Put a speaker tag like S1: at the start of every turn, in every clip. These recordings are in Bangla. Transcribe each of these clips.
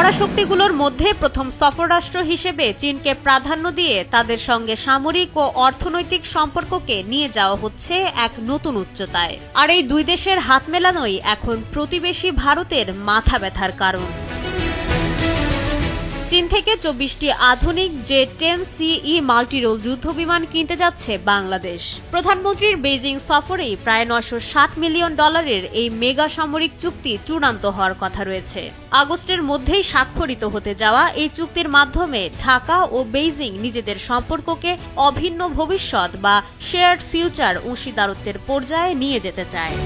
S1: পরাশক্তিগুলোর মধ্যে প্রথম সফররাষ্ট্র হিসেবে চীনকে প্রাধান্য দিয়ে তাদের সঙ্গে সামরিক ও অর্থনৈতিক সম্পর্ককে নিয়ে যাওয়া হচ্ছে এক নতুন উচ্চতায়। আর এই দুই দেশের হাত মেলানোই এখন প্রতিবেশী ভারতের মাথা ব্যথার কারণ। চীন থেকে 24টি আধুনিক J-10CE মাল্টিরোল যুদ্ধবিমান কিনতে যাচ্ছে বাংলাদেশ। প্রধানমন্ত্রীর বেইজিং সফরেই প্রায় $960 মিলিয়ন এই মেগা সামরিক চুক্তি চূড়ান্ত হওয়ার কথা রয়েছে। আগস্টের মধ্যেই স্বাক্ষরিত হতে যাওয়া এই চুক্তির মাধ্যমে ঢাকা ও বেইজিং নিজেদের সম্পর্ককে অভিন্ন ভবিষ্যৎ বা শেয়ার্ড ফিউচার অংশীদারত্বের পর্যায়ে নিয়ে যেতে চায়।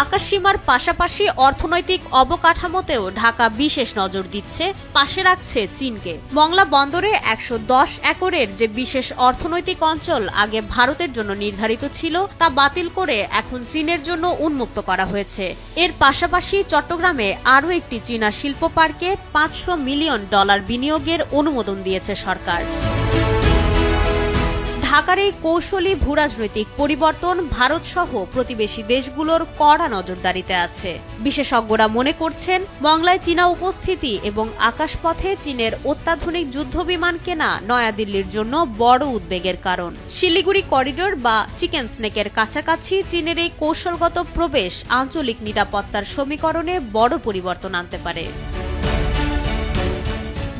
S1: আকাশসীমার পাশাপাশি অর্থনৈতিক অবকাঠামোতেও ঢাকা বিশেষ নজর দিচ্ছে, পাশে রাখছে চীনকে। মংলা বন্দরে 110 একরের যে বিশেষ অর্থনৈতিক অঞ্চল আগে ভারতের জন্য নির্ধারিত ছিল তা বাতিল করে এখন চীনের জন্য উন্মুক্ত করা হয়েছে। এর পাশাপাশি চট্টগ্রামে আরও একটি চীনা শিল্প পার্কে $500 মিলিয়ন বিনিয়োগের অনুমোদন দিয়েছে সরকার। ঢাকার এই কৌশলী ভূরাজনৈতিক পরিবর্তন ভারতসহ প্রতিবেশী দেশগুলোর কড়া নজরদারিতে আছে। বিশেষজ্ঞরা মনে করছেন, মংলায় চীনা উপস্থিতি এবং আকাশপথে চীনের অত্যাধুনিক যুদ্ধবিমান কেনা নয়াদিল্লির জন্য বড় উদ্বেগের কারণ। শিলিগুড়ি করিডোর বা চিকেন স্নেকের কাছাকাছি চীনের এই কৌশলগত প্রবেশ আঞ্চলিক নিরাপত্তার সমীকরণে বড় পরিবর্তন আনতে পারে।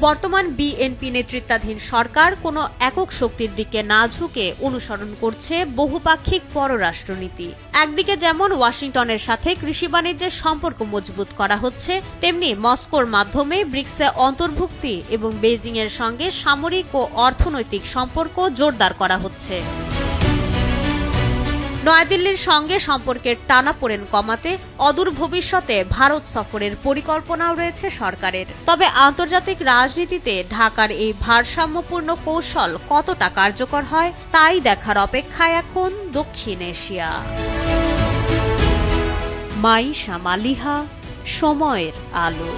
S1: বর্তমান বিএনপি নেতৃত্বাধীন সরকার কোনো একক শক্তির দিকে না ঝুঁকে অনুসরণ করছে বহুপাক্ষিক পররাষ্ট্রনীতি। একদিকে যেমন ওয়াশিংটনের সাথে কৃষি বাণিজ্যের সম্পর্ক মজবুত করা হচ্ছে, তেমনি মস্কোর মাধ্যমে ব্রিক্সে অন্তর্ভুক্তি এবং বেইজিংয়ের সঙ্গে সামরিক ও অর্থনৈতিক সম্পর্ক জোরদার করা হচ্ছে। নয়াদিল্লির সঙ্গে সম্পর্কের টানাপোড়েন কমাতে অদূর ভবিষ্যতে ভারত সফরের পরিকল্পনাও রয়েছে সরকারের। তবে আন্তর্জাতিক রাজনীতিতে ঢাকার এই ভারসাম্যপূর্ণ কৌশল কতটা কার্যকর হয় তাই দেখার অপেক্ষায় এখন দক্ষিণ এশিয়া। মাইশা মালিহা, সময়ের আলো।